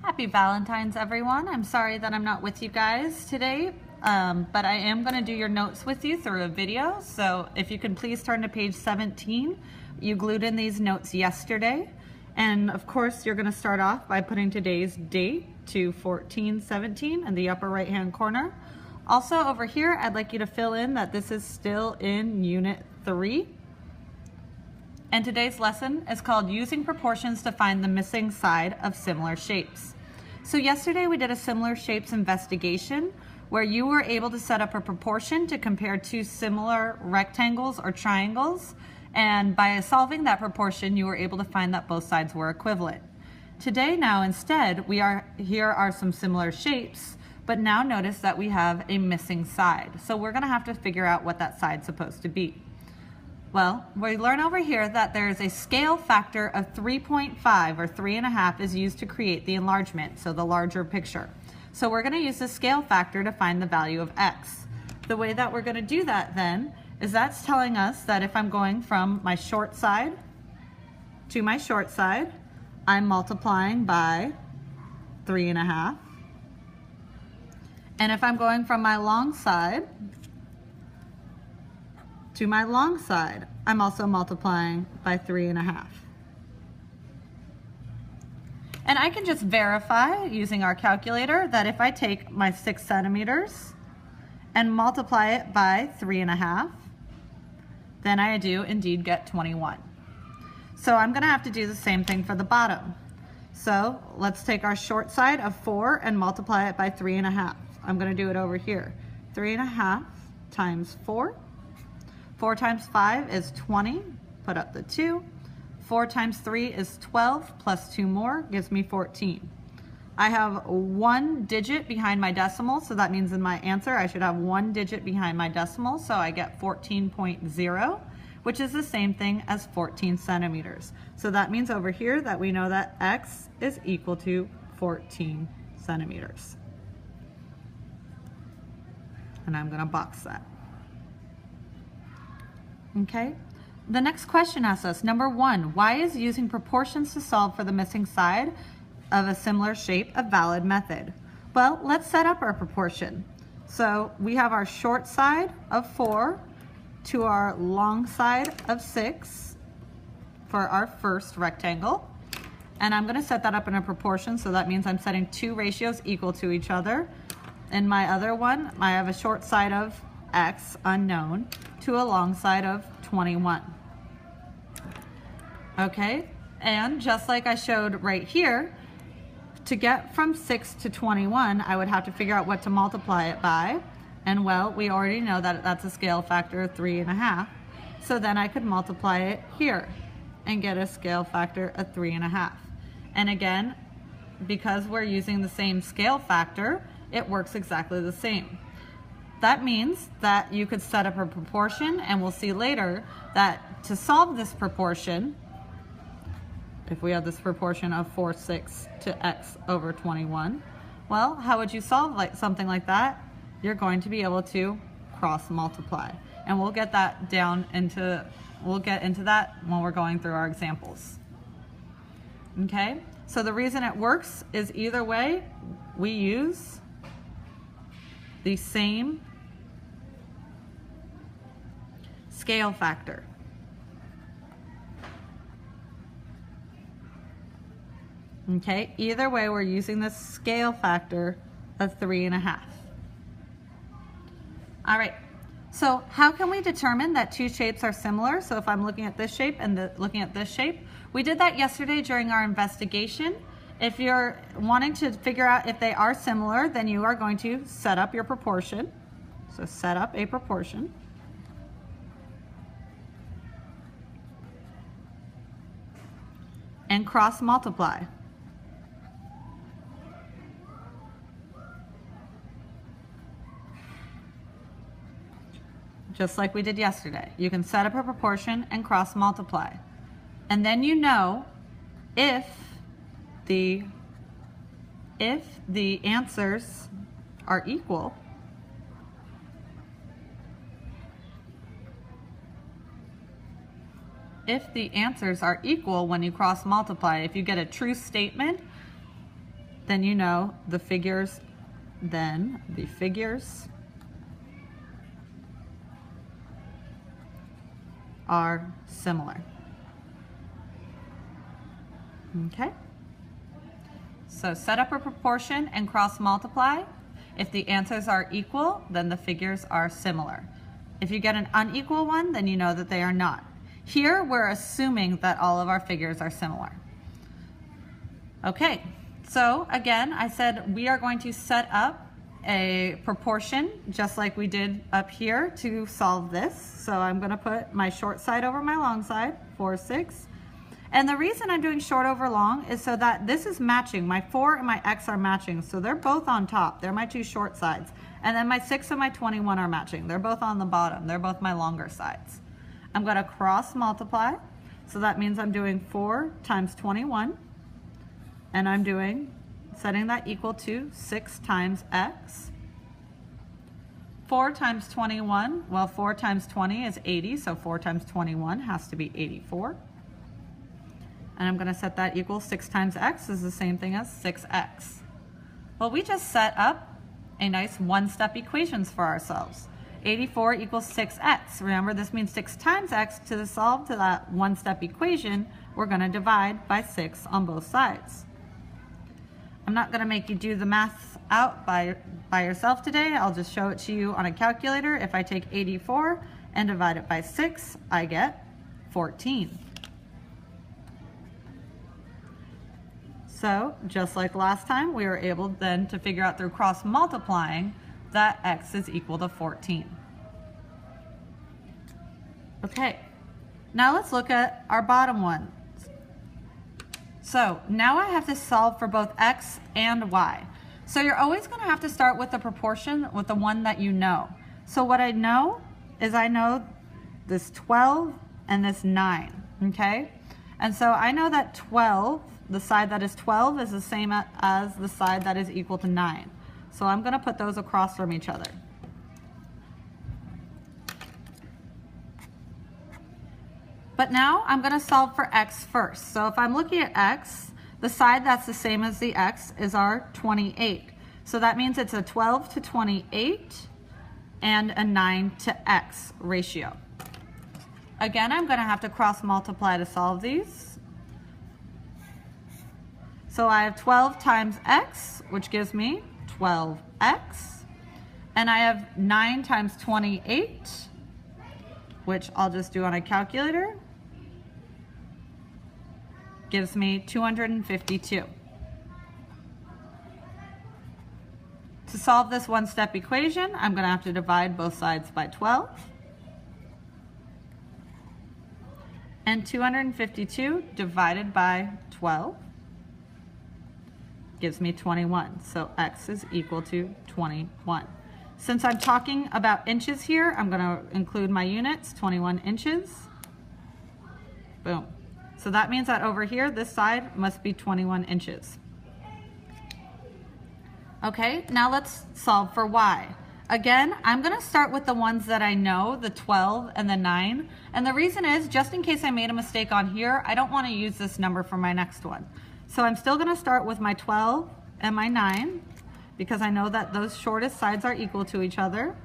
Happy Valentine's, everyone. I'm sorry that I'm not with you guys today, but I am going to do your notes with you through a video. So if you could please turn to page 17. You glued in these notes yesterday. And of course, you're going to start off by putting today's date to 14/17 in the upper right-hand corner. Also over here, I'd like you to fill in that this is still in Unit 3. And today's lesson is called Using Proportions to Find the Missing Side of Similar Shapes. So yesterday we did a similar shapes investigation where you were able to set up a proportion to compare two similar rectangles or triangles, and by solving that proportion you were able to find that both sides were equivalent. Today now instead here are some similar shapes, but now notice that we have a missing side. So we're going to have to figure out what that side's supposed to be. Well, we learn over here that there's a scale factor of 3.5 or 3.5 is used to create the enlargement, so the larger picture. So we're going to use the scale factor to find the value of x. The way that we're going to do that then is that's telling us that if I'm going from my short side to my short side, I'm multiplying by 3.5. And if I'm going from my long side to my long side, I'm also multiplying by 3.5. And I can just verify using our calculator that if I take my 6 centimeters and multiply it by 3.5, then I do indeed get 21. So I'm gonna have to do the same thing for the bottom. So let's take our short side of 4 and multiply it by 3.5. I'm gonna do it over here. 3.5 times 4. 4 times 5 is 20, put up the 2. 4 times 3 is 12, plus 2 more gives me 14. I have 1 digit behind my decimal, so that means in my answer I should have 1 digit behind my decimal, so I get 14.0, which is the same thing as 14 centimeters. So that means over here that we know that x is equal to 14 centimeters. And I'm going to box that. Okay, the next question asks us, number 1, why is using proportions to solve for the missing side of a similar shape a valid method? Well, let's set up our proportion. So we have our short side of 4 to our long side of 6 for our first rectangle. And I'm going to set that up in a proportion, so that means I'm setting two ratios equal to each other. In my other one, I have a short side of x, unknown, to a long side of 21. Okay, and just like I showed right here, to get from 6 to 21, I would have to figure out what to multiply it by. And well, we already know that that's a scale factor of 3.5. So then I could multiply it here and get a scale factor of 3.5. And again, because we're using the same scale factor, it works exactly the same. That means that you could set up a proportion, and we'll see later that to solve this proportion, if we have this proportion of 4/6 to x over 21, well, how would you solve something like that? You're going to be able to cross multiply. And we'll get that we'll get into that when we're going through our examples. Okay, so the reason it works is either way, we use the same scale factor. Okay, either way we're using the scale factor of 3.5. All right, so how can we determine that two shapes are similar? So if I'm looking at this shape and looking at this shape, we did that yesterday during our investigation. If you're wanting to figure out if they are similar, then you are going to set up your proportion. So set up a proportion. And cross multiply. Just like we did yesterday. You can set up a proportion and cross multiply. And then you know if the answers are equal, if the answers are equal when you cross multiply, if you get a true statement, then you know the figures are similar. Okay? So set up a proportion and cross multiply. If the answers are equal, then the figures are similar. If you get an unequal one, then you know that they are not. Here, we're assuming that all of our figures are similar. Okay, so again, I said we are going to set up a proportion just like we did up here to solve this. So I'm going to put my short side over my long side, 4, 6. And the reason I'm doing short over long is so that this is matching. My 4 and my x are matching, so they're both on top. They're my two short sides. And then my 6 and my 21 are matching. They're both on the bottom. They're both my longer sides. I'm going to cross multiply. So that means I'm doing 4 times 21. And I'm setting that equal to 6 times x. 4 times 21, well, 4 times 20 is 80, so 4 times 21 has to be 84. And I'm going to set that equal 6 times x is the same thing as 6x. Well, we just set up a nice one-step equations for ourselves. 84 equals 6x. Remember, this means 6 times x. To solve to that one-step equation, we're going to divide by 6 on both sides. I'm not going to make you do the math out by yourself today. I'll just show it to you on a calculator. If I take 84 and divide it by 6, I get 14. So, just like last time, we were able then to figure out through cross multiplying that x is equal to 14. Okay, now let's look at our bottom one. So now I have to solve for both x and y. So you're always going to have to start with the proportion with the one that you know. So what I know is I know this 12 and this 9, okay? And so I know that 12, the side that is 12 is the same as the side that is equal to 9. So I'm going to put those across from each other. But now I'm going to solve for x first. So if I'm looking at x, the side that's the same as the x is our 28. So that means it's a 12 to 28 and a 9 to x ratio. Again, I'm going to have to cross multiply to solve these. So I have 12 times x, which gives me 12x. And I have 9 times 28, which I'll just do on a calculator, gives me 252. To solve this one-step equation, I'm going to have to divide both sides by 12. And 252 divided by 12 gives me 21. So x is equal to 21. Since I'm talking about inches here, I'm going to include my units, 21 inches. Boom. So that means that over here, this side must be 21 inches. Okay, now let's solve for y. Again, I'm going to start with the ones that I know, the 12 and the 9. And the reason is, just in case I made a mistake on here, I don't want to use this number for my next one. So I'm still going to start with my 12 and my 9, because I know that those shortest sides are equal to each other.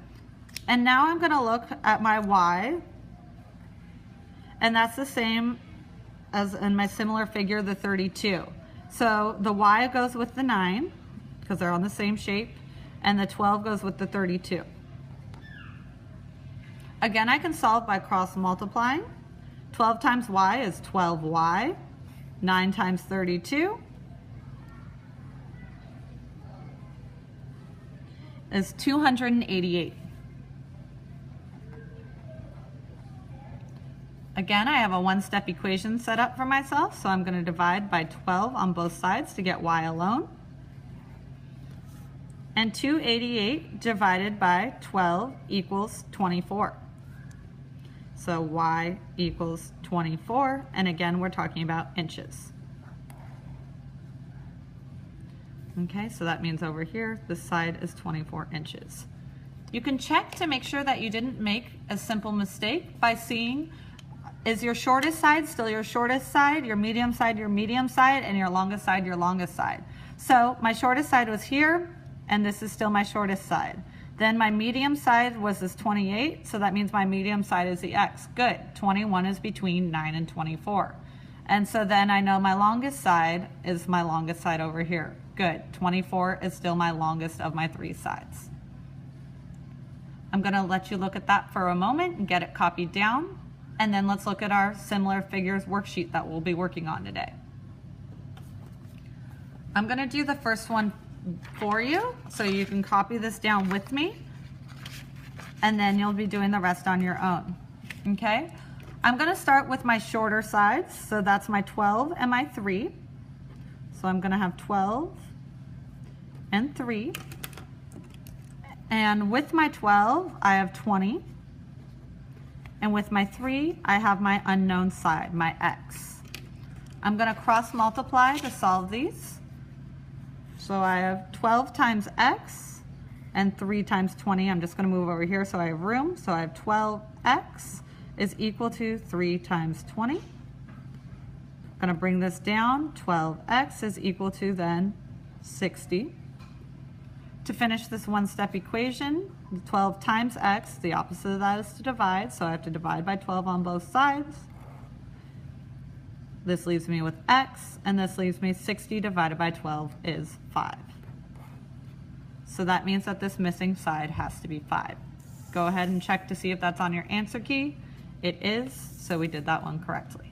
And now I'm going to look at my y, and that's the same as in my similar figure, the 32. So the y goes with the 9, because they're on the same shape, and the 12 goes with the 32. Again, I can solve by cross multiplying. 12 times y is 12y. 9 times 32 is 288. Again, I have a one-step equation set up for myself, so I'm going to divide by 12 on both sides to get y alone. And 288 divided by 12 equals 24. So y equals 24, and again, we're talking about inches. Okay, so that means over here, this side is 24 inches. You can check to make sure that you didn't make a simple mistake by seeing is your shortest side still your shortest side, your medium side, and your longest side, your longest side. So my shortest side was here, and this is still my shortest side. Then my medium side was this 28, so that means my medium side is the X. Good, 21 is between 9 and 24. And so then I know my longest side is my longest side over here. Good, 24 is still my longest of my 3 sides. I'm gonna let you look at that for a moment and get it copied down. And then let's look at our similar figures worksheet that we'll be working on today. I'm gonna do the first one for you, so you can copy this down with me, and then you'll be doing the rest on your own, okay? I'm gonna start with my shorter sides, so that's my 12 and my 3. So I'm gonna have 12 and 3. And with my 12, I have 20. And with my 3, I have my unknown side, my X. I'm gonna cross multiply to solve these. So I have 12 times X and 3 times 20. I'm just gonna move over here so I have room. So I have 12X is equal to 3 times 20. I'm gonna bring this down. 12X is equal to then 60. To finish this one-step equation, 12 times X, the opposite of that is to divide. So I have to divide by 12 on both sides. This leaves me with X, and this leaves me 60 divided by 12 is 5. So that means that this missing side has to be 5. Go ahead and check to see if that's on your answer key. It is, so we did that one correctly.